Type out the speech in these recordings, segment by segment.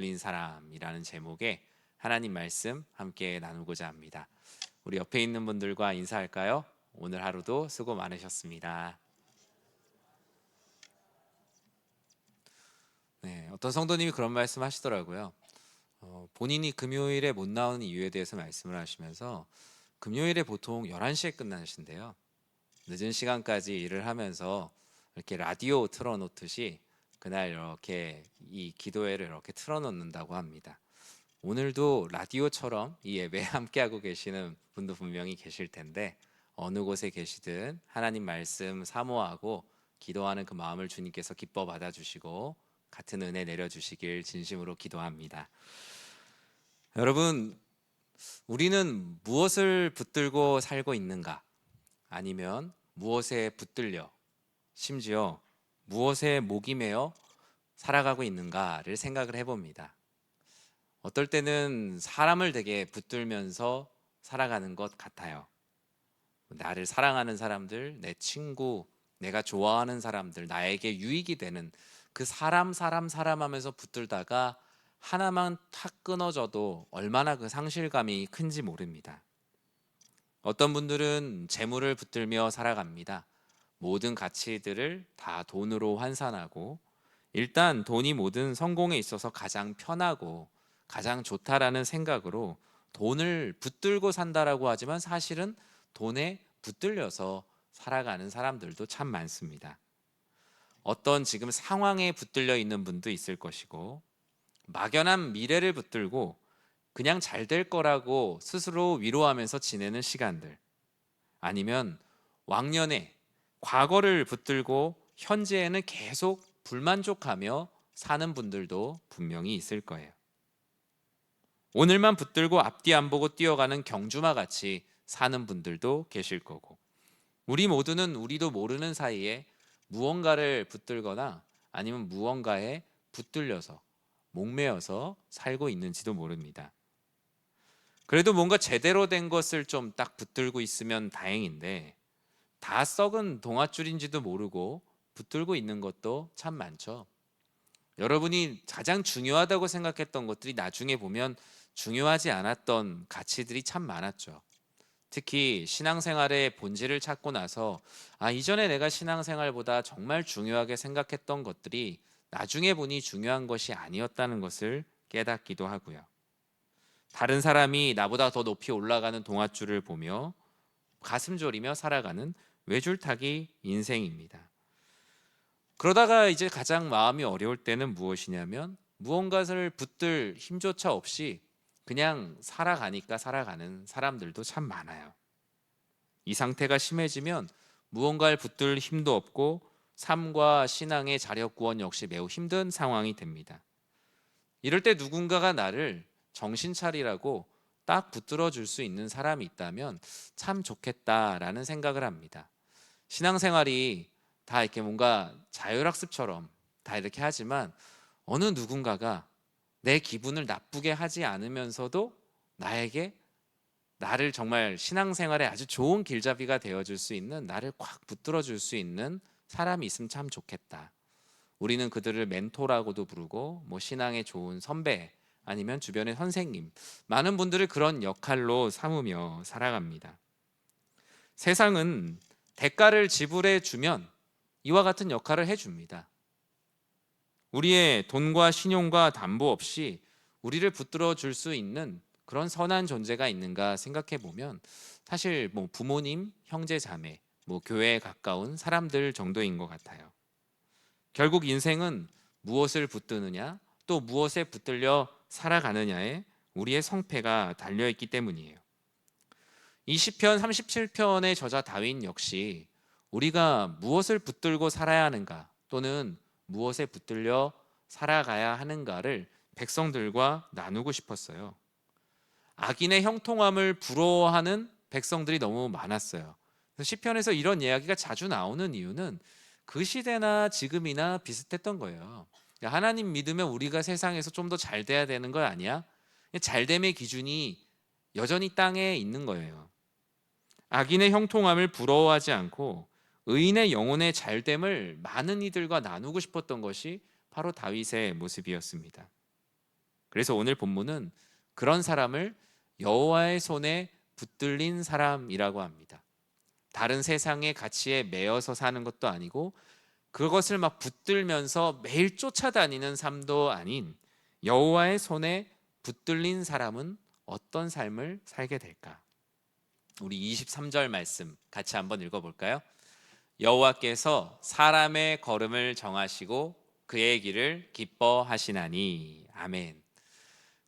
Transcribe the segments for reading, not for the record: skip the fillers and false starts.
걸린 사람이라는 제목의 하나님 말씀 함께 나누고자 합니다. 우리 옆에 있는 분들과 인사할까요? 오늘 하루도 수고 많으셨습니다. 네, 어떤 성도님이 그런 말씀 하시더라고요. 본인이 금요일에 못 나오는 이유에 대해서 말씀을 하시면서 금요일에 보통 11시에 끝나신대요. 늦은 시간까지 일을 하면서 이렇게 라디오 틀어놓듯이 그날 이렇게 이 기도회를 이렇게 틀어놓는다고 합니다. 오늘도 라디오처럼 이 예배에 함께하고 계시는 분도 분명히 계실 텐데, 어느 곳에 계시든 하나님 말씀 사모하고 기도하는 그 마음을 주님께서 기뻐 받아주시고 같은 은혜 내려주시길 진심으로 기도합니다. 여러분, 우리는 무엇을 붙들고 살고 있는가? 아니면 무엇에 붙들려, 심지어 무엇에 목이 메어 살아가고 있는가를 생각을 해봅니다. 어떨 때는 사람을 되게 붙들면서 살아가는 것 같아요. 나를 사랑하는 사람들, 내 친구, 내가 좋아하는 사람들, 나에게 유익이 되는 그 사람 하면서 붙들다가 하나만 탁 끊어져도 얼마나 그 상실감이 큰지 모릅니다. 어떤 분들은 재물을 붙들며 살아갑니다. 모든 가치들을 다 돈으로 환산하고, 일단 돈이 모든 성공에 있어서 가장 편하고 가장 좋다라는 생각으로 돈을 붙들고 산다라고 하지만 사실은 돈에 붙들려서 살아가는 사람들도 참 많습니다. 어떤 지금 상황에 붙들려 있는 분도 있을 것이고, 막연한 미래를 붙들고 그냥 잘 될 거라고 스스로 위로하면서 지내는 시간들, 아니면 왕년에 과거를 붙들고 현재에는 계속 불만족하며 사는 분들도 분명히 있을 거예요. 오늘만 붙들고 앞뒤 안 보고 뛰어가는 경주마 같이 사는 분들도 계실 거고, 우리 모두는 우리도 모르는 사이에 무언가를 붙들거나 아니면 무언가에 붙들려서 목매어서 살고 있는지도 모릅니다. 그래도 뭔가 제대로 된 것을 좀 딱 붙들고 있으면 다행인데, 다 썩은 동아줄인지도 모르고 붙들고 있는 것도 참 많죠. 여러분이 가장 중요하다고 생각했던 것들이 나중에 보면 중요하지 않았던 가치들이 참 많았죠. 특히 신앙생활의 본질을 찾고 나서, 이전에 내가 신앙생활보다 정말 중요하게 생각했던 것들이 나중에 보니 중요한 것이 아니었다는 것을 깨닫기도 하고요. 다른 사람이 나보다 더 높이 올라가는 동아줄을 보며 가슴 졸이며 살아가는 외줄타기 인생입니다. 그러다가 이제 가장 마음이 어려울 때는 무엇이냐면, 무언가를 붙들 힘조차 없이 그냥 살아가니까 살아가는 사람들도 참 많아요. 이 상태가 심해지면 무언가를 붙들 힘도 없고 삶과 신앙의 자력 구원 역시 매우 힘든 상황이 됩니다. 이럴 때 누군가가 나를 정신 차리라고 딱 붙들어 줄 수 있는 사람이 있다면 참 좋겠다라는 생각을 합니다. 신앙생활이 다 이렇게 뭔가 자율학습처럼 다 이렇게 하지만, 어느 누군가가 내 기분을 나쁘게 하지 않으면서도 나에게, 나를 정말 신앙생활에 아주 좋은 길잡이가 되어줄 수 있는, 나를 꽉 붙들어 줄 수 있는 사람이 있으면 참 좋겠다. 우리는 그들을 멘토라고도 부르고, 뭐 신앙의 좋은 선배, 아니면 주변의 선생님, 많은 분들을 그런 역할로 삼으며 살아갑니다. 세상은 대가를 지불해 주면 이와 같은 역할을 해줍니다. 우리의 돈과 신용과 담보 없이 우리를 붙들어 줄 수 있는 그런 선한 존재가 있는가 생각해 보면, 사실 뭐 부모님, 형제 자매, 뭐 교회에 가까운 사람들 정도인 것 같아요. 결국 인생은 무엇을 붙드느냐, 또 무엇에 붙들려 살아가느냐에 우리의 성패가 달려있기 때문이에요. 이 시편 37편의 저자 다윈 역시 우리가 무엇을 붙들고 살아야 하는가, 또는 무엇에 붙들려 살아가야 하는가를 백성들과 나누고 싶었어요. 악인의 형통함을 부러워하는 백성들이 너무 많았어요. 그래서 시편에서 이런 이야기가 자주 나오는 이유는 그 시대나 지금이나 비슷했던 거예요. 하나님 믿으면 우리가 세상에서 좀 더 잘 돼야 되는 거 아니야? 잘됨의 기준이 여전히 땅에 있는 거예요. 악인의 형통함을 부러워하지 않고 의인의 영혼의 잘됨을 많은 이들과 나누고 싶었던 것이 바로 다윗의 모습이었습니다. 그래서 오늘 본문은 그런 사람을 여호와의 손에 붙들린 사람이라고 합니다. 다른 세상의 가치에 매여서 사는 것도 아니고 그것을 막 붙들면서 매일 쫓아다니는 삶도 아닌 여호와의 손에 붙들린 사람은 어떤 삶을 살게 될까? 우리 23절 말씀 같이 한번 읽어볼까요? 여호와께서 사람의 걸음을 정하시고 그의 길을 기뻐하시나니. 아멘.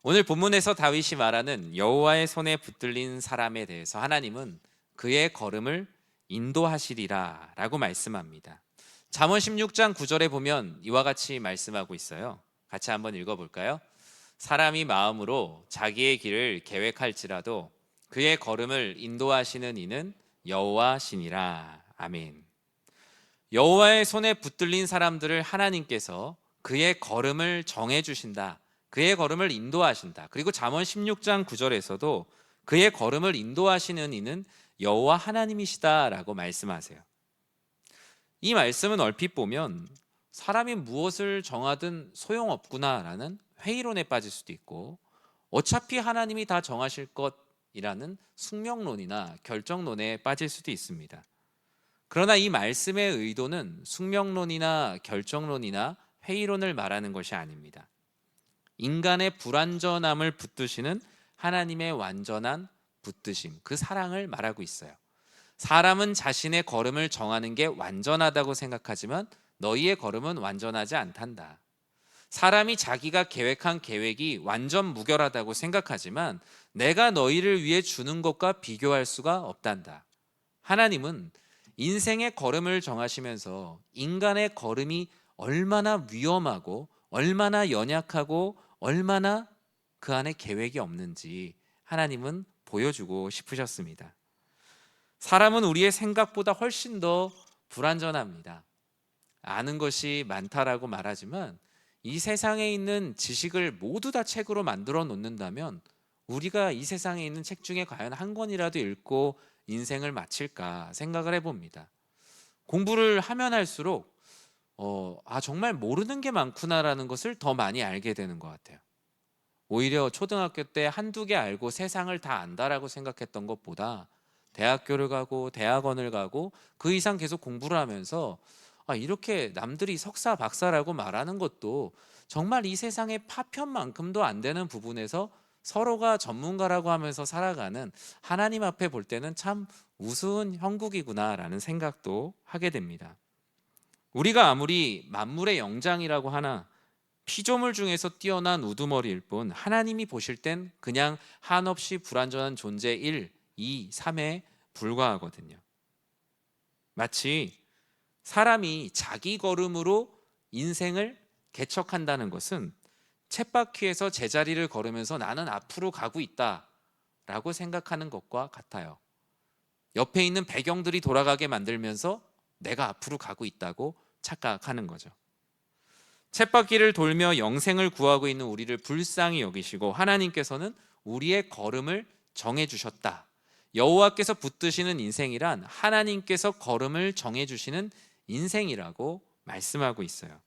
오늘 본문에서 다윗이 말하는 여호와의 손에 붙들린 사람에 대해서 하나님은 그의 걸음을 인도하시리라 라고 말씀합니다. 잠언 16장 9절에 보면 이와 같이 말씀하고 있어요. 같이 한번 읽어볼까요? 사람이 마음으로 자기의 길을 계획할지라도 그의 걸음을 인도하시는 이는 여호와시니라. 아멘. 여호와의 손에 붙들린 사람들을 하나님께서 그의 걸음을 정해 주신다. 그의 걸음을 인도하신다. 그리고 잠언 16장 9절에서도 그의 걸음을 인도하시는 이는 여호와 하나님이시다라고 말씀하세요. 이 말씀은 얼핏 보면 사람이 무엇을 정하든 소용없구나라는 회의론에 빠질 수도 있고, 어차피 하나님이 다 정하실 것이라는 숙명론이나 결정론에 빠질 수도 있습니다. 그러나 이 말씀의 의도는 숙명론이나 결정론이나 회의론을 말하는 것이 아닙니다. 인간의 불완전함을 붙드시는 하나님의 완전한 붙드심, 그 사랑을 말하고 있어요. 사람은 자신의 걸음을 정하는 게 완전하다고 생각하지만 너희의 걸음은 완전하지 않단다. 사람이 자기가 계획한 계획이 완전 무결하다고 생각하지만 내가 너희를 위해 주는 것과 비교할 수가 없단다. 하나님은 인생의 걸음을 정하시면서 인간의 걸음이 얼마나 위험하고 얼마나 연약하고 얼마나 그 안에 계획이 없는지 하나님은 보여주고 싶으셨습니다. 사람은 우리의 생각보다 훨씬 더 불완전합니다. 아는 것이 많다라고 말하지만 이 세상에 있는 지식을 모두 다 책으로 만들어 놓는다면 우리가 이 세상에 있는 책 중에 과연 한 권이라도 읽고 인생을 마칠까 생각을 해봅니다. 공부를 하면 할수록 정말 모르는 게 많구나라는 것을 더 많이 알게 되는 것 같아요. 오히려 초등학교 때 한두 개 알고 세상을 다 안다라고 생각했던 것보다 대학교를 가고 대학원을 가고 그 이상 계속 공부를 하면서 이렇게 남들이 석사 박사라고 말하는 것도 정말 이 세상의 파편만큼도 안 되는 부분에서 서로가 전문가라고 하면서 살아가는, 하나님 앞에 볼 때는 참 우스운 형국이구나라는 생각도 하게 됩니다. 우리가 아무리 만물의 영장이라고 하나 피조물 중에서 뛰어난 우두머리일 뿐 하나님이 보실 땐 그냥 한없이 불완전한 존재 1, 2, 3에 불과하거든요. 마치 사람이 자기 걸음으로 인생을 개척한다는 것은 쳇바퀴에서 제자리를 걸으면서 나는 앞으로 가고 있다라고 생각하는 것과 같아요. 옆에 있는 배경들이 돌아가게 만들면서 내가 앞으로 가고 있다고 착각하는 거죠. 쳇바퀴를 돌며 영생을 구하고 있는 우리를 불쌍히 여기시고 하나님께서는 우리의 걸음을 정해주셨다. 여호와께서 붙드시는 인생이란 하나님께서 걸음을 정해주시는 인생이라고 말씀하고 있어요.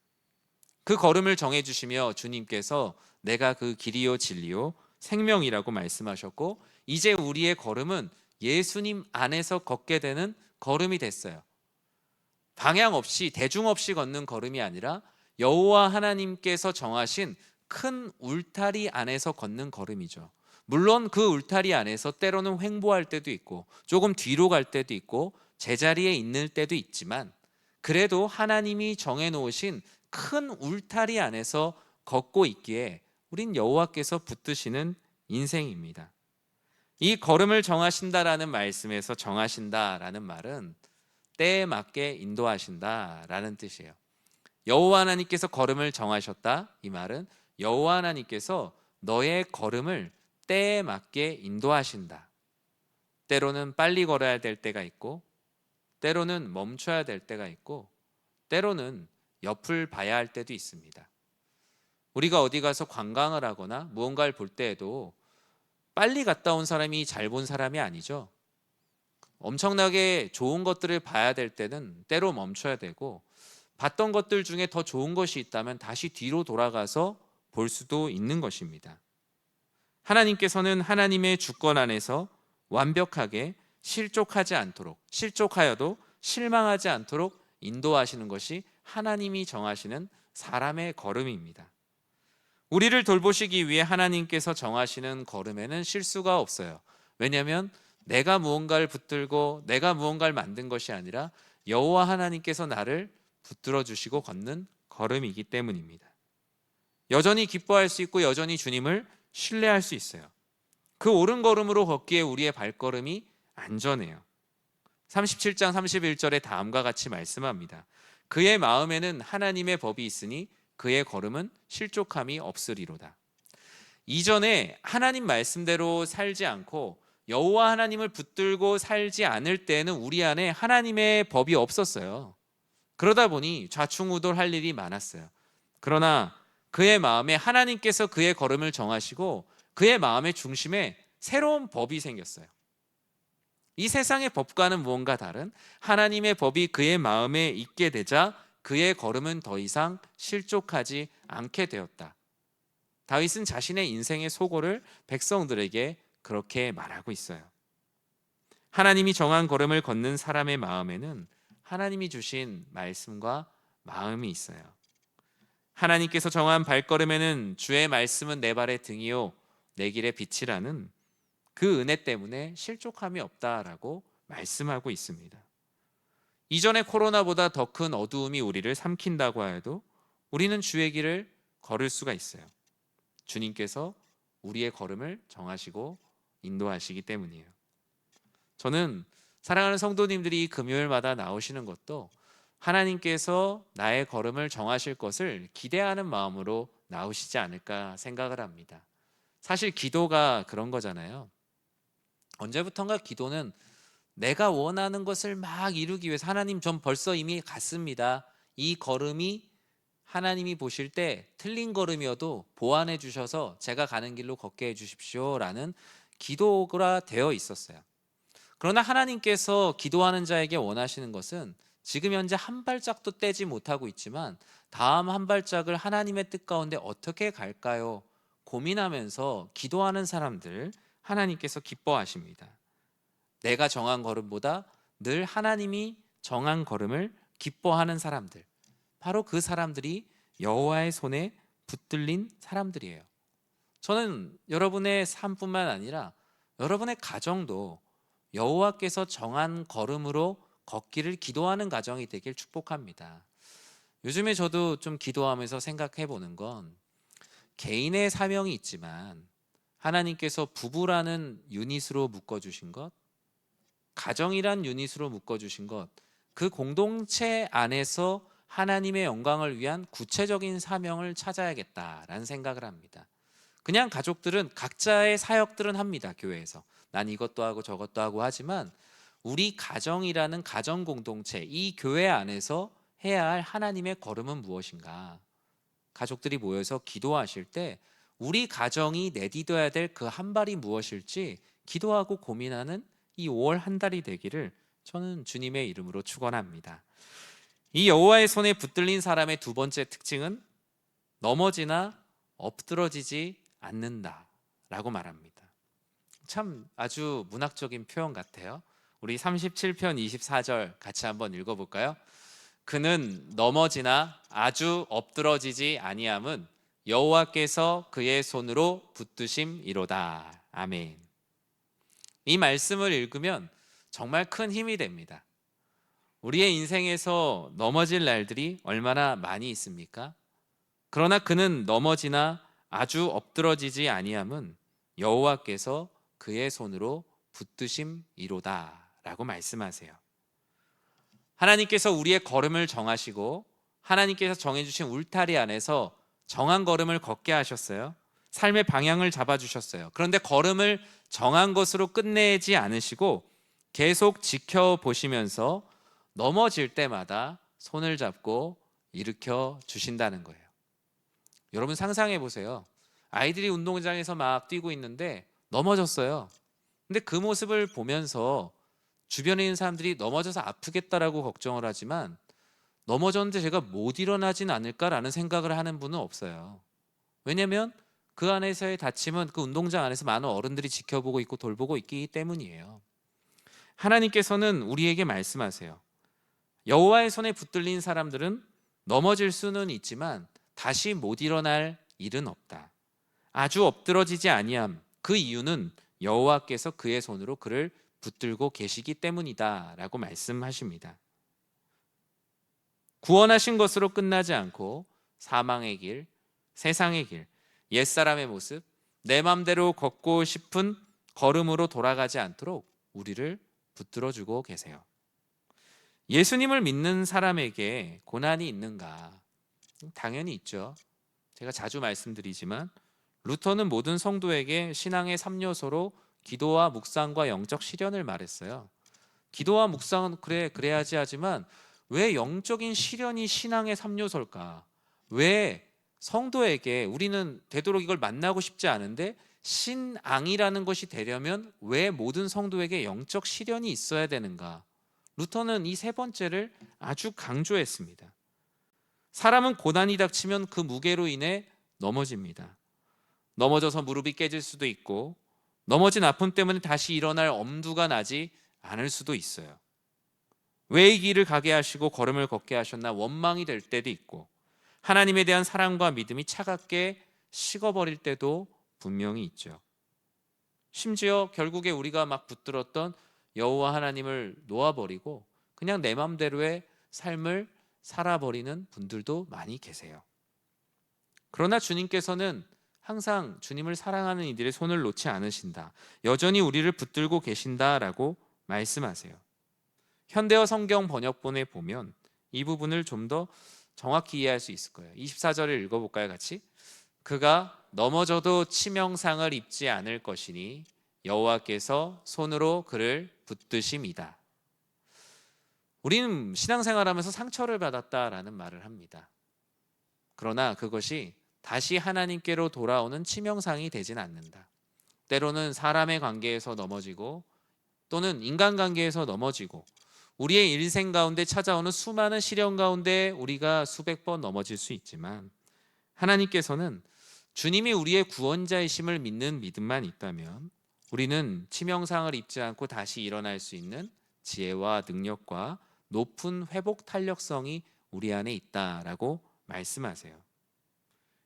그 걸음을 정해주시며 주님께서 내가 그 길이요 진리요 생명이라고 말씀하셨고, 이제 우리의 걸음은 예수님 안에서 걷게 되는 걸음이 됐어요. 방향 없이 대중 없이 걷는 걸음이 아니라 여호와 하나님께서 정하신 큰 울타리 안에서 걷는 걸음이죠. 물론 그 울타리 안에서 때로는 횡보할 때도 있고 조금 뒤로 갈 때도 있고 제자리에 있는 때도 있지만 그래도 하나님이 정해놓으신 큰 울타리 안에서 걷고 있기에 우린 여호와께서 붙드시는 인생입니다. 이 걸음을 정하신다라는 말씀에서 정하신다라는 말은 때에 맞게 인도하신다라는 뜻이에요. 여호와 하나님께서 걸음을 정하셨다, 이 말은 여호와 하나님께서 너의 걸음을 때에 맞게 인도하신다. 때로는 빨리 걸어야 될 때가 있고 때로는 멈춰야 될 때가 있고 때로는 옆을 봐야 할 때도 있습니다. 우리가 어디 가서 관광을 하거나 무언가를 볼 때에도 빨리 갔다 온 사람이 잘 본 사람이 아니죠. 엄청나게 좋은 것들을 봐야 될 때는 때로 멈춰야 되고 봤던 것들 중에 더 좋은 것이 있다면 다시 뒤로 돌아가서 볼 수도 있는 것입니다. 하나님께서는 하나님의 주권 안에서 완벽하게 실족하여도 실망하지 않도록 인도하시는 것이 하나님이 정하시는 사람의 걸음입니다. 우리를 돌보시기 위해 하나님께서 정하시는 걸음에는 실수가 없어요. 왜냐하면 내가 무언가를 붙들고 내가 무언가를 만든 것이 아니라 여호와 하나님께서 나를 붙들어 주시고 걷는 걸음이기 때문입니다. 여전히 기뻐할 수 있고 여전히 주님을 신뢰할 수 있어요. 그 옳은 걸음으로 걷기에 우리의 발걸음이 안전해요. 37장 31절에 다음과 같이 말씀합니다. 그의 마음에는 하나님의 법이 있으니 그의 걸음은 실족함이 없으리로다. 이전에 하나님 말씀대로 살지 않고 여호와 하나님을 붙들고 살지 않을 때에는 우리 안에 하나님의 법이 없었어요. 그러다 보니 좌충우돌할 일이 많았어요. 그러나 그의 마음에 하나님께서 그의 걸음을 정하시고 그의 마음의 중심에 새로운 법이 생겼어요. 이 세상의 법과는 무언가 다른 하나님의 법이 그의 마음에 있게 되자 그의 걸음은 더 이상 실족하지 않게 되었다. 다윗은 자신의 인생의 소고를 백성들에게 그렇게 말하고 있어요. 하나님이 정한 걸음을 걷는 사람의 마음에는 하나님이 주신 말씀과 마음이 있어요. 하나님께서 정한 발걸음에는 주의 말씀은 내 발의 등이요 내 길의 빛이라는 그 은혜 때문에 실족함이 없다라고 말씀하고 있습니다. 이전의 코로나보다 더 큰 어두움이 우리를 삼킨다고 해도 우리는 주의 길을 걸을 수가 있어요. 주님께서 우리의 걸음을 정하시고 인도하시기 때문이에요. 저는 사랑하는 성도님들이 금요일마다 나오시는 것도 하나님께서 나의 걸음을 정하실 것을 기대하는 마음으로 나오시지 않을까 생각을 합니다. 사실 기도가 그런 거잖아요. 언제부턴가 기도는 내가 원하는 것을 막 이루기 위해서 하나님 전 벌써 이미 갔습니다. 이 걸음이 하나님이 보실 때 틀린 걸음이어도 보완해 주셔서 제가 가는 길로 걷게 해 주십시오 라는 기도가 되어 있었어요. 그러나 하나님께서 기도하는 자에게 원하시는 것은 지금 현재 한 발짝도 떼지 못하고 있지만 다음 한 발짝을 하나님의 뜻 가운데 어떻게 갈까요? 고민하면서 기도하는 사람들 하나님께서 기뻐하십니다. 내가 정한 걸음보다 늘 하나님이 정한 걸음을 기뻐하는 사람들, 바로 그 사람들이 여호와의 손에 붙들린 사람들이에요. 저는 여러분의 삶뿐만 아니라 여러분의 가정도 여호와께서 정한 걸음으로 걷기를 기도하는 가정이 되길 축복합니다. 요즘에 저도 좀 기도하면서 생각해 보는 건 개인의 사명이 있지만 하나님께서 부부라는 유닛으로 묶어주신 것, 가정이란 유닛으로 묶어주신 것, 그 공동체 안에서 하나님의 영광을 위한 구체적인 사명을 찾아야겠다라는 생각을 합니다. 그냥 가족들은 각자의 사역들은 합니다. 교회에서 난 이것도 하고 저것도 하고 하지만 우리 가정이라는 가정 공동체, 이 교회 안에서 해야 할 하나님의 걸음은 무엇인가? 가족들이 모여서 기도하실 때 우리 가정이 내디뎌야 될 그 한 발이 무엇일지 기도하고 고민하는 이 5월 한 달이 되기를 저는 주님의 이름으로 축원합니다. 이 여호와의 손에 붙들린 사람의 두 번째 특징은 넘어지나 엎드러지지 않는다라고 말합니다. 참 아주 문학적인 표현 같아요. 우리 37편 24절 같이 한번 읽어볼까요? 그는 넘어지나 아주 엎드러지지 아니함은 여호와께서 그의 손으로 붙드심이로다. 아멘. 이 말씀을 읽으면 정말 큰 힘이 됩니다. 우리의 인생에서 넘어질 날들이 얼마나 많이 있습니까? 그러나 그는 넘어지나 아주 엎드러지지 아니함은 여호와께서 그의 손으로 붙드심이로다 라고 말씀하세요. 하나님께서 우리의 걸음을 정하시고 하나님께서 정해주신 울타리 안에서 정한 걸음을 걷게 하셨어요. 삶의 방향을 잡아주셨어요. 그런데 걸음을 정한 것으로 끝내지 않으시고 계속 지켜보시면서 넘어질 때마다 손을 잡고 일으켜 주신다는 거예요. 여러분 상상해 보세요. 아이들이 운동장에서 막 뛰고 있는데 넘어졌어요. 근데 그 모습을 보면서 주변에 있는 사람들이 넘어져서 아프겠다라고 걱정을 하지만 넘어졌는데 제가 못 일어나진 않을까라는 생각을 하는 분은 없어요. 왜냐하면 그 안에서의 다침은 그 운동장 안에서 많은 어른들이 지켜보고 있고 돌보고 있기 때문이에요. 하나님께서는 우리에게 말씀하세요. 여호와의 손에 붙들린 사람들은 넘어질 수는 있지만 다시 못 일어날 일은 없다. 아주 엎드러지지 아니함. 그 이유는 여호와께서 그의 손으로 그를 붙들고 계시기 때문이다 라고 말씀하십니다. 구원하신 것으로 끝나지 않고 사망의 길, 세상의 길, 옛사람의 모습, 내 맘대로 걷고 싶은 걸음으로 돌아가지 않도록 우리를 붙들어주고 계세요. 예수님을 믿는 사람에게 고난이 있는가? 당연히 있죠. 제가 자주 말씀드리지만 루터는 모든 성도에게 신앙의 3요소로 기도와 묵상과 영적 시련을 말했어요. 기도와 묵상은 그래야지 하지만 왜 영적인 시련이 신앙의 3요소일까? 왜 성도에게 우리는 되도록 이걸 만나고 싶지 않은데 신앙이라는 것이 되려면 왜 모든 성도에게 영적 시련이 있어야 되는가? 루터는 이 세 번째를 아주 강조했습니다. 사람은 고난이 닥치면 그 무게로 인해 넘어집니다. 넘어져서 무릎이 깨질 수도 있고 넘어진 아픔 때문에 다시 일어날 엄두가 나지 않을 수도 있어요. 왜 이 길을 가게 하시고 걸음을 걷게 하셨나 원망이 될 때도 있고 하나님에 대한 사랑과 믿음이 차갑게 식어버릴 때도 분명히 있죠. 심지어 결국에 우리가 막 붙들었던 여호와 하나님을 놓아버리고 그냥 내 맘대로의 삶을 살아버리는 분들도 많이 계세요. 그러나 주님께서는 항상 주님을 사랑하는 이들의 손을 놓지 않으신다. 여전히 우리를 붙들고 계신다라고 말씀하세요. 현대어 성경 번역본에 보면 이 부분을 좀 더 정확히 이해할 수 있을 거예요. 24절을 읽어볼까요, 같이? 그가 넘어져도 치명상을 입지 않을 것이니 여호와께서 손으로 그를 붙드심이다. 우리는 신앙생활하면서 상처를 받았다라는 말을 합니다. 그러나 그것이 다시 하나님께로 돌아오는 치명상이 되진 않는다. 때로는 사람의 관계에서 넘어지고 또는 인간관계에서 넘어지고 우리의 일생 가운데 찾아오는 수많은 시련 가운데 우리가 수백 번 넘어질 수 있지만 하나님께서는 주님이 우리의 구원자이심을 믿는 믿음만 있다면 우리는 치명상을 입지 않고 다시 일어날 수 있는 지혜와 능력과 높은 회복 탄력성이 우리 안에 있다라고 말씀하세요.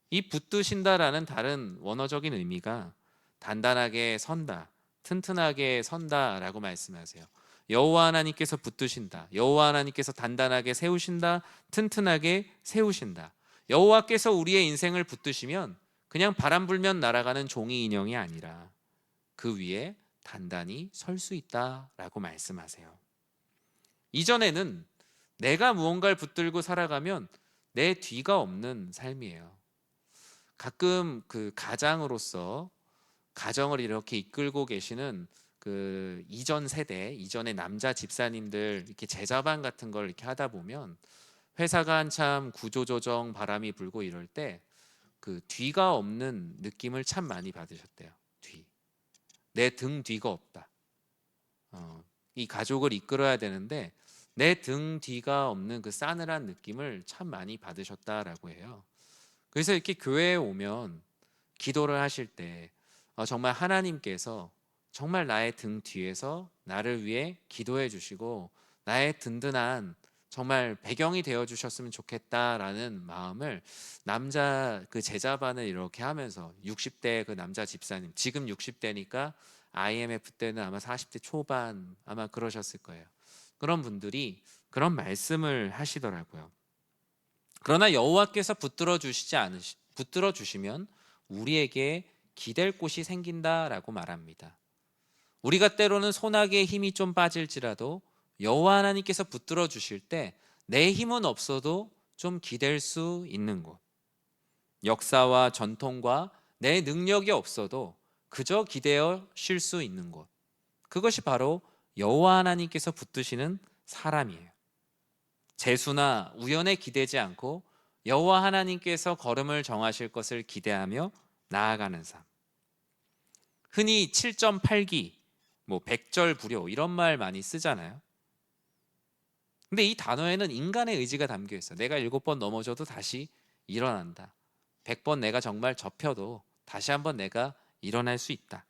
이 붙드신다라는 다른 원어적인 의미가 단단하게 선다, 튼튼하게 선다라고 말씀하세요. 여호와 하나님께서 붙드신다. 여호와 하나님께서 단단하게 세우신다. 튼튼하게 세우신다. 여호와께서 우리의 인생을 붙드시면 그냥 바람 불면 날아가는 종이 인형이 아니라 그 위에 단단히 설 수 있다라고 말씀하세요. 이전에는 내가 무언가를 붙들고 살아가면 내 뒤가 없는 삶이에요. 가끔 그 가장으로서 가정을 이렇게 이끌고 계시는 그 이전 세대, 이전의 남자 집사님들 이렇게 제자반 같은 걸 이렇게 하다 보면 회사가 한참 구조조정 바람이 불고 이럴 때 그 뒤가 없는 느낌을 참 많이 받으셨대요. 뒤. 내 등 뒤가 없다. 이 가족을 이끌어야 되는데 내 등 뒤가 없는 그 싸늘한 느낌을 참 많이 받으셨다라고 해요. 그래서 이렇게 교회에 오면 기도를 하실 때 정말 하나님께서 정말 나의 등 뒤에서 나를 위해 기도해 주시고 나의 든든한 정말 배경이 되어 주셨으면 좋겠다라는 마음을 남자 그 제자반을 이렇게 하면서 60대 그 남자 집사님, 지금 60대니까 IMF 때는 아마 40대 초반 아마 그러셨을 거예요. 그런 분들이 그런 말씀을 하시더라고요. 그러나 여호와께서 붙들어 주시면 우리에게 기댈 곳이 생긴다라고 말합니다. 우리가 때로는 소나기의 힘이 좀 빠질지라도 여호와 하나님께서 붙들어 주실 때 내 힘은 없어도 좀 기댈 수 있는 곳, 역사와 전통과 내 능력이 없어도 그저 기대어 쉴 수 있는 곳, 그것이 바로 여호와 하나님께서 붙드시는 사람이에요. 재수나 우연에 기대지 않고 여호와 하나님께서 걸음을 정하실 것을 기대하며 나아가는 삶. 흔히 7.8기, 백절부려 이런 말 많이 쓰잖아요. 근데 이 단어에는 인간의 의지가 담겨 있어요. 내가 7번 넘어져도 다시 일어난다. 100번 내가 정말 접혀도 다시 한번 내가 일어날 수 있다.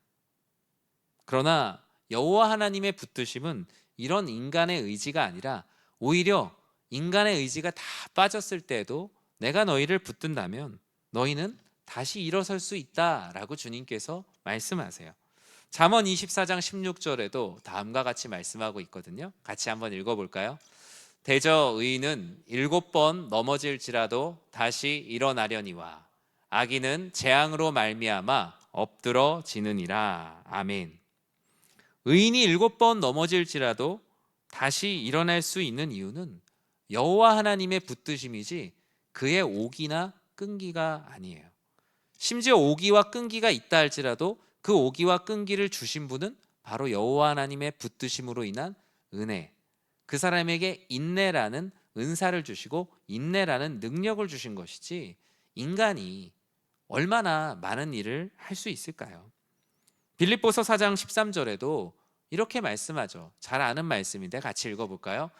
그러나 여호와 하나님의 붙드심은 이런 인간의 의지가 아니라 오히려 인간의 의지가 다 빠졌을 때에도 내가 너희를 붙든다면 너희는 다시 일어설 수 있다라고 주님께서 말씀하세요. 잠언 24장 16절에도 다음과 같이 말씀하고 있거든요. 같이 한번 읽어볼까요? 대저 의인은 7번 넘어질지라도 다시 일어나려니와 악인은 재앙으로 말미암아 엎드러지느니라. 아멘. 의인이 7번 넘어질지라도 다시 일어날 수 있는 이유는 여호와 하나님의 붙드심이지 그의 오기나 끈기가 아니에요. 심지어 오기와 끈기가 있다 할지라도 그 오기와 끈기를 주신 분은 바로 여호와 하나님의 붙드심으로 인한 은혜, 그 사람에게 인내라는 은사를 주시고 인내라는 능력을 주신 것이지 인간이 얼마나 많은 일을 할 수 있을까요? 빌립보서 4장 13절에도 이렇게 말씀하죠. 잘 아는 말씀인데 같이 읽어볼까요?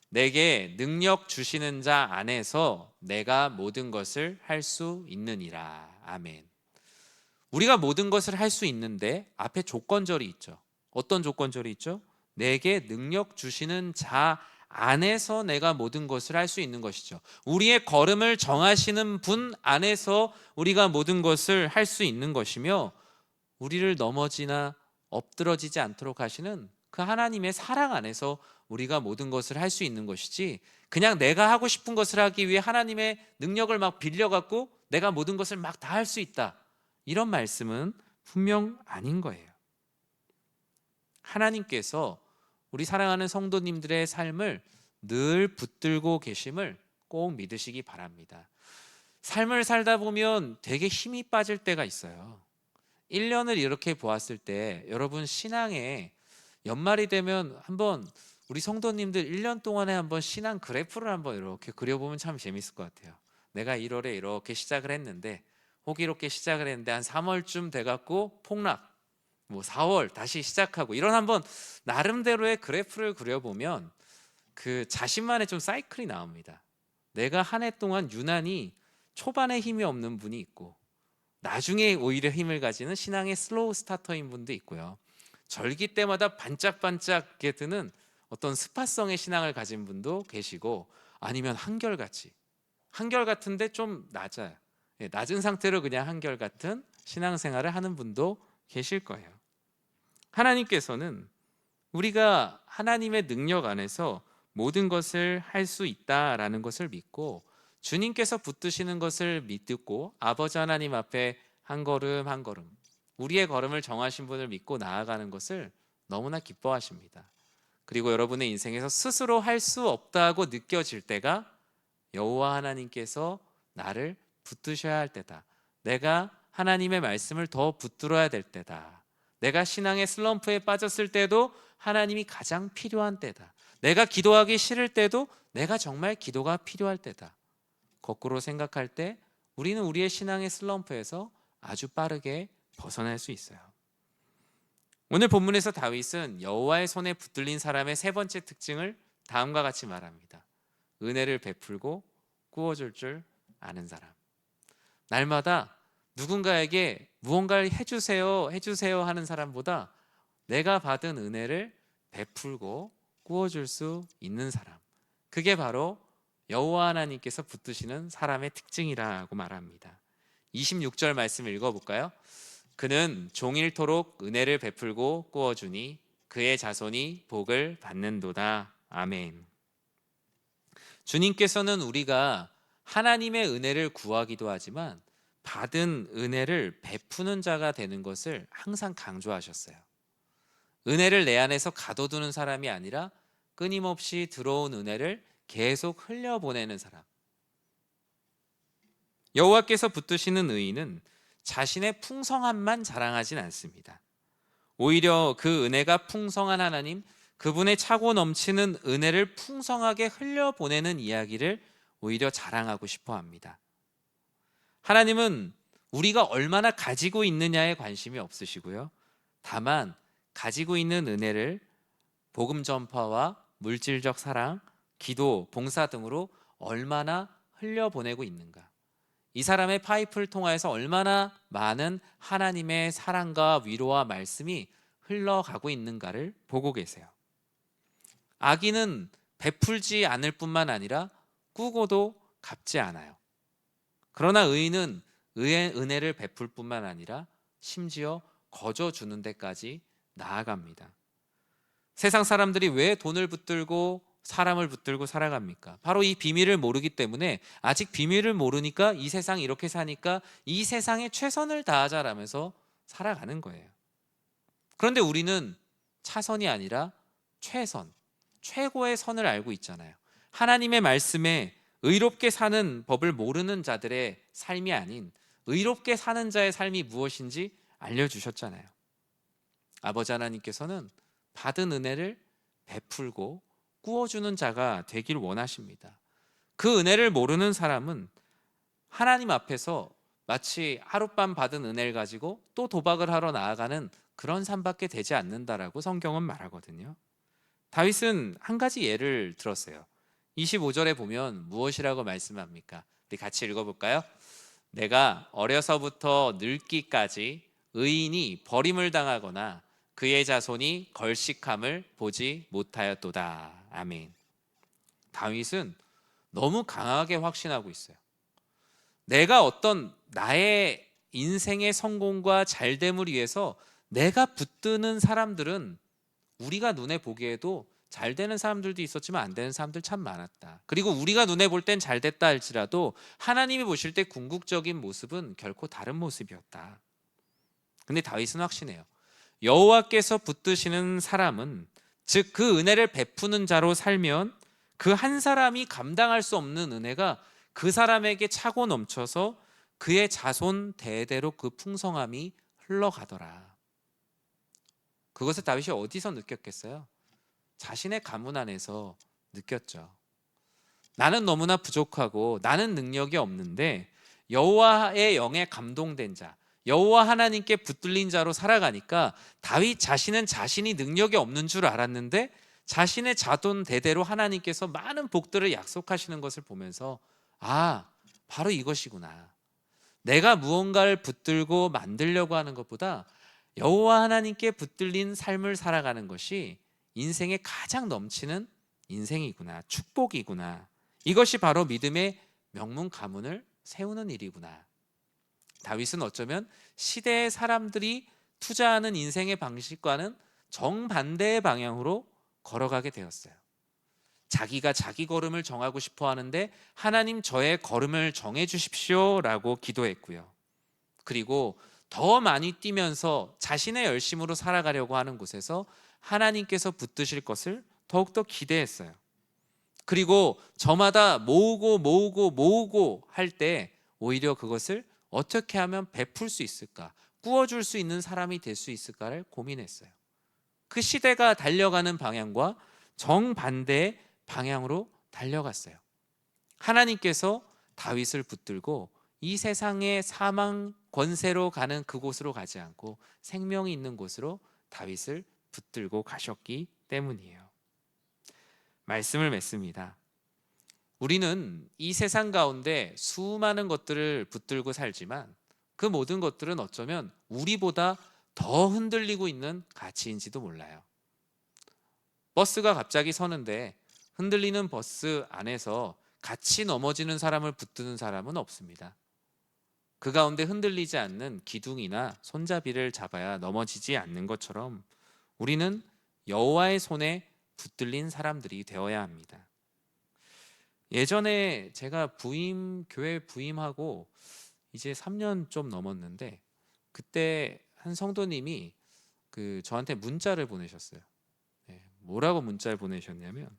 내게 능력 주시는 자 안에서 내가 모든 것을 할 수 있느니라. 아멘. 우리가 모든 것을 할 수 있는데 앞에 조건절이 있죠. 어떤 조건절이 있죠? 내게 능력 주시는 자 안에서 내가 모든 것을 할 수 있는 것이죠. 우리의 걸음을 정하시는 분 안에서 우리가 모든 것을 할 수 있는 것이며 우리를 넘어지나 엎드러지지 않도록 하시는 그 하나님의 사랑 안에서 우리가 모든 것을 할 수 있는 것이지 그냥 내가 하고 싶은 것을 하기 위해 하나님의 능력을 막 빌려갖고 내가 모든 것을 막 다 할 수 있다, 이런 말씀은 분명 아닌 거예요. 하나님께서 우리 사랑하는 성도님들의 삶을 늘 붙들고 계심을 꼭 믿으시기 바랍니다. 삶을 살다 보면 되게 힘이 빠질 때가 있어요. 1년을 이렇게 보았을 때 여러분 신앙에 연말이 되면 한번 우리 성도님들 1년 동안에 한번 신앙 그래프를 한번 이렇게 그려보면 참 재밌을 것 같아요. 내가 1월에 이렇게 시작을 했는데 호기롭게 시작을 했는데 한 3월쯤 돼갖고 폭락, 뭐 4월 다시 시작하고 이런 한번 나름대로의 그래프를 그려보면 그 자신만의 좀 사이클이 나옵니다. 내가 한 해 동안 유난히 초반에 힘이 없는 분이 있고 나중에 오히려 힘을 가지는 신앙의 슬로우 스타터인 분도 있고요. 절기 때마다 반짝반짝 드는 어떤 스파성의 신앙을 가진 분도 계시고 아니면 한결같은데 좀 낮아요. 낮은 상태로 그냥 한결같은 신앙생활을 하는 분도 계실 거예요. 하나님께서는 우리가 하나님의 능력 안에서 모든 것을 할 수 있다라는 것을 믿고 주님께서 붙드시는 것을 믿고 아버지 하나님 앞에 한 걸음 한 걸음 우리의 걸음을 정하신 분을 믿고 나아가는 것을 너무나 기뻐하십니다. 그리고 여러분의 인생에서 스스로 할 수 없다고 느껴질 때가 여호와 하나님께서 나를 붙드셔야 할 때다. 내가 하나님의 말씀을 더 붙들어야 될 때다. 내가 신앙의 슬럼프에 빠졌을 때도 하나님이 가장 필요한 때다. 내가 기도하기 싫을 때도 내가 정말 기도가 필요할 때다. 거꾸로 생각할 때 우리는 우리의 신앙의 슬럼프에서 아주 빠르게 벗어날 수 있어요. 오늘 본문에서 다윗은 여호와의 손에 붙들린 사람의 세 번째 특징을 다음과 같이 말합니다. 은혜를 베풀고 구워줄 줄 아는 사람. 날마다 누군가에게 무언가를 해주세요 하는 사람보다 내가 받은 은혜를 베풀고 구워줄 수 있는 사람, 그게 바로 여호와 하나님께서 붙드시는 사람의 특징이라고 말합니다. 26절 말씀 읽어볼까요? 그는 종일토록 은혜를 베풀고 구워주니 그의 자손이 복을 받는도다. 아멘. 주님께서는 우리가 하나님의 은혜를 구하기도 하지만 받은 은혜를 베푸는 자가 되는 것을 항상 강조하셨어요. 은혜를 내 안에서 가둬두는 사람이 아니라 끊임없이 들어온 은혜를 계속 흘려보내는 사람. 여호와께서 붙드시는 의인은 자신의 풍성함만 자랑하진 않습니다. 오히려 그 은혜가 풍성한 하나님, 그분의 차고 넘치는 은혜를 풍성하게 흘려보내는 이야기를 오히려 자랑하고 싶어 합니다. 하나님은 우리가 얼마나 가지고 있느냐에 관심이 없으시고요. 다만 가지고 있는 은혜를 복음 전파와 물질적 사랑, 기도, 봉사 등으로 얼마나 흘려보내고 있는가, 이 사람의 파이프를 통하여서 얼마나 많은 하나님의 사랑과 위로와 말씀이 흘러가고 있는가를 보고 계세요. 악인은 베풀지 않을 뿐만 아니라 꾸고도 갚지 않아요. 그러나 의인은 은혜를 베풀 뿐만 아니라 심지어 거저 주는 데까지 나아갑니다. 세상 사람들이 왜 돈을 붙들고 사람을 붙들고 살아갑니까? 바로 이 비밀을 모르기 때문에, 아직 비밀을 모르니까 이 세상 이렇게 사니까 이 세상에 최선을 다하자라면서 살아가는 거예요. 그런데 우리는 차선이 아니라 최선, 최고의 선을 알고 있잖아요. 하나님의 말씀에 의롭게 사는 법을 모르는 자들의 삶이 아닌 의롭게 사는 자의 삶이 무엇인지 알려주셨잖아요. 아버지 하나님께서는 받은 은혜를 베풀고 꾸어주는 자가 되길 원하십니다. 그 은혜를 모르는 사람은 하나님 앞에서 마치 하룻밤 받은 은혜를 가지고 또 도박을 하러 나아가는 그런 삶밖에 되지 않는다라고 성경은 말하거든요. 다윗은 한 가지 예를 들었어요. 25절에 보면 무엇이라고 말씀합니까? 우리 같이 읽어볼까요? 내가 어려서부터 늙기까지 의인이 버림을 당하거나 그의 자손이 걸식함을 보지 못하였도다. 아멘. 다윗은 너무 강하게 확신하고 있어요. 내가 어떤 나의 인생의 성공과 잘됨을 위해서 내가 붙드는 사람들은 우리가 눈에 보기에도 잘 되는 사람들도 있었지만 안 되는 사람들 참 많았다. 그리고 우리가 눈에 볼 땐 잘 됐다 할지라도 하나님이 보실 때 궁극적인 모습은 결코 다른 모습이었다. 근데 다윗은 확신해요. 여호와께서 붙드시는 사람은, 즉 그 은혜를 베푸는 자로 살면 그 한 사람이 감당할 수 없는 은혜가 그 사람에게 차고 넘쳐서 그의 자손 대대로 그 풍성함이 흘러가더라. 그것을 다윗이 어디서 느꼈겠어요? 자신의 가문 안에서 느꼈죠. 나는 너무나 부족하고 나는 능력이 없는데 여호와의 영에 감동된 자, 여호와 하나님께 붙들린 자로 살아가니까 다윗 자신은 자신이 능력이 없는 줄 알았는데 자신의 자손 대대로 하나님께서 많은 복들을 약속하시는 것을 보면서, 아, 바로 이것이구나. 내가 무언가를 붙들고 만들려고 하는 것보다 여호와 하나님께 붙들린 삶을 살아가는 것이 인생에 가장 넘치는 인생이구나, 축복이구나. 이것이 바로 믿음의 명문 가문을 세우는 일이구나. 다윗은 어쩌면 시대의 사람들이 투자하는 인생의 방식과는 정반대의 방향으로 걸어가게 되었어요. 자기가 자기 걸음을 정하고 싶어 하는데 하나님 저의 걸음을 정해 주십시오 라고 기도했고요. 그리고 더 많이 뛰면서 자신의 열심으로 살아가려고 하는 곳에서 하나님께서 붙드실 것을 더욱더 기대했어요. 그리고 저마다 모으고 할 때 오히려 그것을 어떻게 하면 베풀 수 있을까, 꾸어줄 수 있는 사람이 될 수 있을까를 고민했어요. 그 시대가 달려가는 방향과 정반대의 방향으로 달려갔어요. 하나님께서 다윗을 붙들고 이 세상의 사망 권세로 가는 그곳으로 가지 않고 생명이 있는 곳으로 다윗을 붙들고 가셨기 때문이에요. 말씀을 맺습니다. 우리는 이 세상 가운데 수많은 것들을 붙들고 살지만 그 모든 것들은 어쩌면 우리보다 더 흔들리고 있는 가치인지도 몰라요. 버스가 갑자기 서는데 흔들리는 버스 안에서 같이 넘어지는 사람을 붙드는 사람은 없습니다. 그 가운데 흔들리지 않는 기둥이나 손잡이를 잡아야 넘어지지 않는 것처럼 우리는 여호와의 손에 붙들린 사람들이 되어야 합니다. 예전에 제가 교회 부임하고 이제 3년 좀 넘었는데, 그때 한 성도님이 저한테 문자를 보내셨어요. 뭐라고 문자를 보내셨냐면,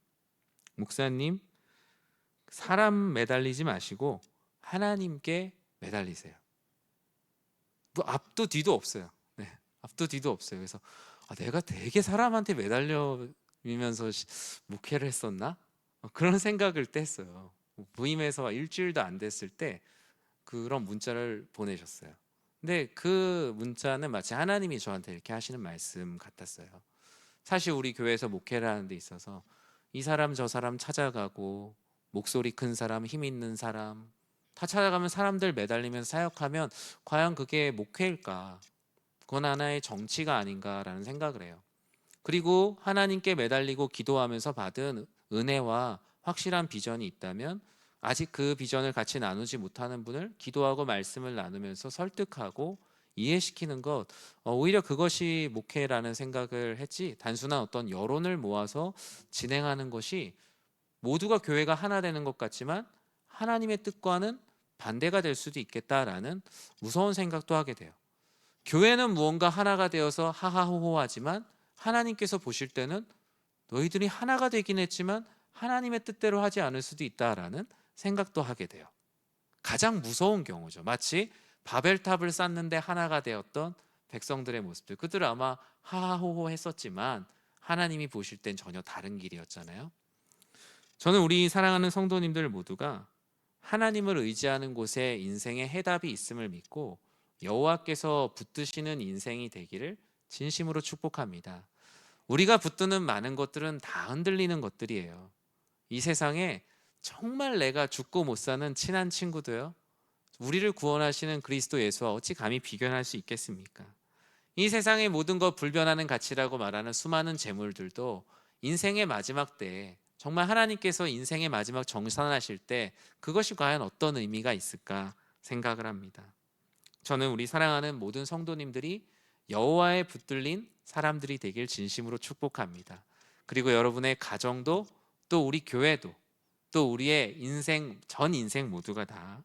목사님, 사람 매달리지 마시고 하나님께 매달리세요. 뭐 앞도 뒤도 없어요. 앞도 뒤도 없어요. 그래서 내가 되게 사람한테 매달리면서 목회를 했었나? 그런 생각을 때 했어요. 부임해서 일주일도 안 됐을 때 그런 문자를 보내셨어요. 근데 그 문자는 마치 하나님이 저한테 이렇게 하시는 말씀 같았어요. 사실 우리 교회에서 목회를 하는 데 있어서 이 사람 저 사람 찾아가고 목소리 큰 사람, 힘 있는 사람, 다 찾아가면 사람들 매달리면서 사역하면 과연 그게 목회일까? 그건 하나의 정치가 아닌가라는 생각을 해요. 그리고 하나님께 매달리고 기도하면서 받은 은혜와 확실한 비전이 있다면 아직 그 비전을 같이 나누지 못하는 분을 기도하고 말씀을 나누면서 설득하고 이해시키는 것, 오히려 그것이 목회라는 생각을 했지, 단순한 어떤 여론을 모아서 진행하는 것이 모두가 교회가 하나 되는 것 같지만 하나님의 뜻과는 반대가 될 수도 있겠다라는 무서운 생각도 하게 돼요. 교회는 무언가 하나가 되어서 하하호호하지만 하나님께서 보실 때는 너희들이 하나가 되긴 했지만 하나님의 뜻대로 하지 않을 수도 있다라는 생각도 하게 돼요. 가장 무서운 경우죠. 마치 바벨탑을 쌓는데 하나가 되었던 백성들의 모습들. 그들은 아마 하하호호 했었지만 하나님이 보실 땐 전혀 다른 길이었잖아요. 저는 우리 사랑하는 성도님들 모두가 하나님을 의지하는 곳에 인생의 해답이 있음을 믿고 여호와께서 붙드시는 인생이 되기를 진심으로 축복합니다. 우리가 붙드는 많은 것들은 다 흔들리는 것들이에요. 이 세상에 정말 내가 죽고 못 사는 친한 친구도요, 우리를 구원하시는 그리스도 예수와 어찌 감히 비교할 수 있겠습니까? 이 세상의 모든 것 불변하는 가치라고 말하는 수많은 재물들도 인생의 마지막 때에 정말 하나님께서 인생의 마지막 정산하실 때 그것이 과연 어떤 의미가 있을까 생각을 합니다. 저는 우리 사랑하는 모든 성도님들이 여호와의 붙들린 사람들이 되길 진심으로 축복합니다. 그리고 여러분의 가정도, 또 우리 교회도, 또 우리의 인생, 전 인생 모두가 다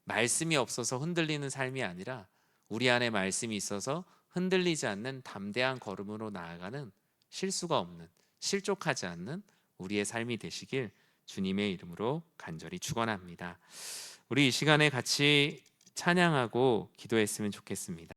말씀이 없어서 흔들리는 삶이 아니라 우리 안에 말씀이 있어서 흔들리지 않는 담대한 걸음으로 나아가는, 실수가 없는, 실족하지 않는 우리의 삶이 되시길 주님의 이름으로 간절히 축원합니다. 우리 이 시간에 같이 찬양하고 기도했으면 좋겠습니다.